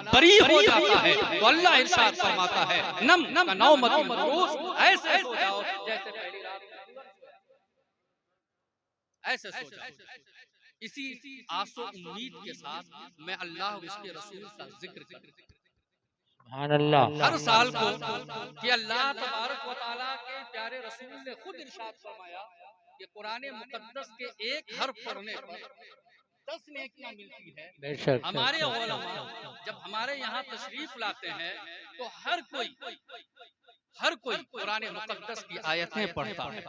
बरी हो जाता है। तो अल्लाह इरशाद फरमाता है नम का नौमती मरूस, ऐसे सो जाओ जैसे पहली रात ऐसे सो जाओ। इसी आसो उम्मीद के साथ मैं अल्लाह और उसके रसूल का जिक्र करता हूं सुभान अल्लाह। हर साल को कि अल्लाह तबारक व तआला के प्यारे रसूल ने खुद इरशाद फरमाया कि कुरान मुकद्दस के एक हर्फ पढ़ने पर 10 नेकियां मिलती है। बेशक हमारे उलमा जब हमारे यहाँ तशरीफ लाते हैं तो हर कोई कुरान मुकद्दस की आयतें पढ़ता है,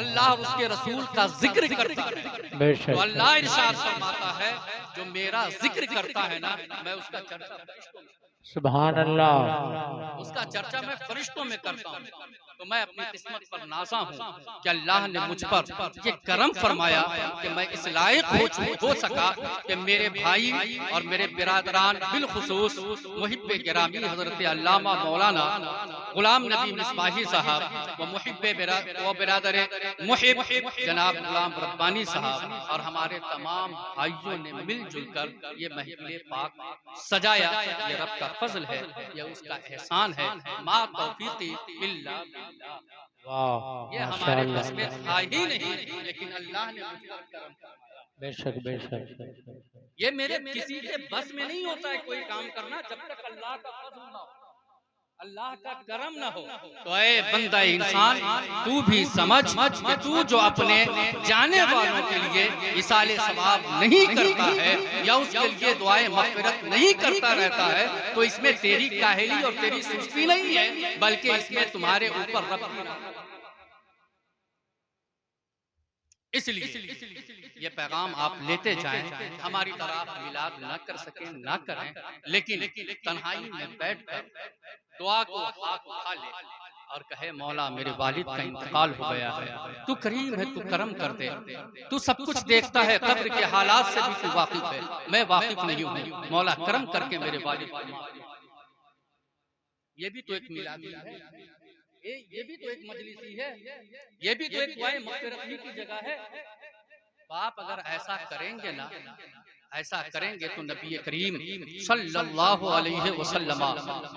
अल्लाह और उसके रसूल का जिक्र करता है। बेशक तो अल्लाह इरशाद फरमाता है जो मेरा जिक्र करता है ना, मैं उसका चर्चा फरिश्तों में, सुभान अल्लाह। उसका चर्चा मैं फरिश्तों में करता हूँ। तो मैं अपनी किस्मत पर नाज़ा हूँ कि अल्लाह ने मुझ पर ये करम फरमाया कि मैं इस लायक हो सका कि मेरे भाई और मेरे बिरादरान बिलखुसूस मुहिब्बे गिरामी हजरत अल्लामा मौलाना गुलाम नबी मिसबाही साहब व मुहिब्बे व बिरादर मुहिब जनाब गुलाम रब्बानी साहब और हमारे तमाम भाइयों ने मिलजुल कर ये महफिल पाक सजाया। ये रब का फजल है, ये उसका एहसान है। मा तौफीकी इल्ला बिल्लाह। वाह ये हमारे बस में माशाअल्लाह। था ही नहीं, लेकिन अल्लाह ने मुझ पर करम फरमाया। बेशक बेशक। ये मेरे किसी के बस में नहीं होता है कोई काम करना जब तक अल्लाह का फजल ना हो, अल्लाह का करम ना हो। तो ऐ बंदा इंसान तू भी समझ कि तू जो अपने जाने वालों के लिए इसाले सवाब नहीं करता है या उसके लिए दुआए मग़फ़िरत नहीं करता रहता है, तो इसमें तेरी काहली और तेरी सुस्ती नहीं है, बल्कि इसमें तुम्हारे ऊपर रब की रहमत है। इसलिए ये पैगाम आप लेते जाएं। हमारी तरह आप मिलाद न कर सकें ना करें, लेकिन तन्हाई में बैठकर दुआ को हाथ उठा ले और कहे मौला मेरे वालिद का इंतकाल हो गया है, तू करीम है, तू करम कर दे, तू सब कुछ देखता है, कब्र के हालात से भी तू वाकिफ है, मैं वाकिफ नहीं हूँ, मौला करम करके मेरे वालिद को माफ कर। ये भी तो एक मिलादी है, ये भी तो एक मजलिसी है, ये भी तो एक दुआए मग़फ़िरत की जगह है। तो आप अगर ऐसा करेंगे ना, ऐसा करेंगे तो नबी करीम सल्लल्लाहु अलैहि वसल्लम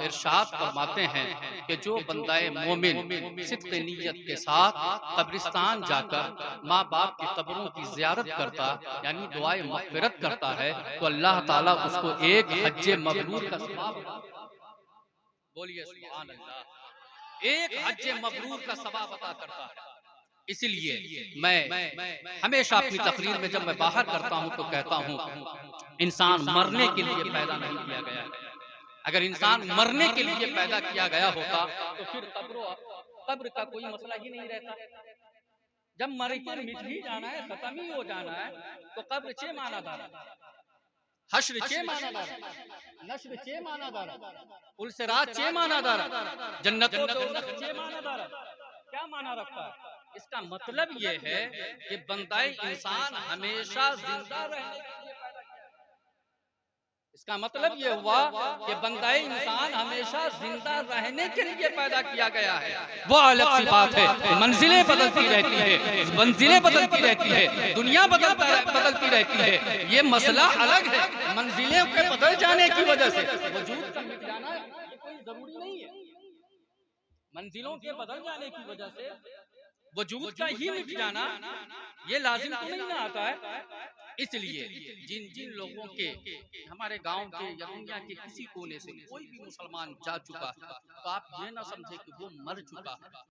इरशाद फरमाते हैं कि जो बंदाए मोमिन सिद्क़ नियत के साथ कब्रिस्तान जाकर माँ बाप की कब्रों की ज़ियारत करता यानी दुआए मग़फ़िरत करता है, तो अल्लाह ताला उसको एक हज्जे मबरूर का सवाब, बोलिए सुभान अल्लाह, एक हज्जे मबरूर का सवाब अता करता है। इसलिए मैं हमेशा अपनी तकरीर में जब मैं बाहर करता हूं तो कहता हूं इंसान मरने के लिए पैदा नहीं किया गया है। अगर इंसान मरने के लिए पैदा किया गया होता तो फिर कब्र का कोई मसला ही नहीं रहता। जब मर कर मिट ही जाना है, खत्म ही हो जाना है, तो कब्र चे माना दारा, हश्र चे माना दारा, नश्र चे माना दारा, उलसरात चे माना दारा, जन्नतों दोज़ख चे माना दारा। क्या माना रखता है? इसका मतलब ये है कि बंदाए इंसान हमेशा जिंदा रहने के लिए पैदा किया है। इसका मतलब ये हुआ कि बंदाए इंसान हमेशा जिंदा रहने के लिए पैदा किया गया है। वो अलग सी बात है, मंजिलें बदलती रहती है, मंजिलें बदलती रहती है, दुनिया बदलती रहती है, ये मसला अलग है। मंजिलें के बदल जाने की वजह से वजूद का मिट जाना ये कोई जरूरी नहीं है। मंजिलों के बदल जाने की वजह से वजूद का ही मिट जाना ये लाजिम तो नहीं ना आता है। इसलिए जिन जिन लोगों के हमारे गांव के या दुनिया के किसी कोने से कोई भी मुसलमान जा चुका है, तो आप ये ना समझे कि वो मर चुका है,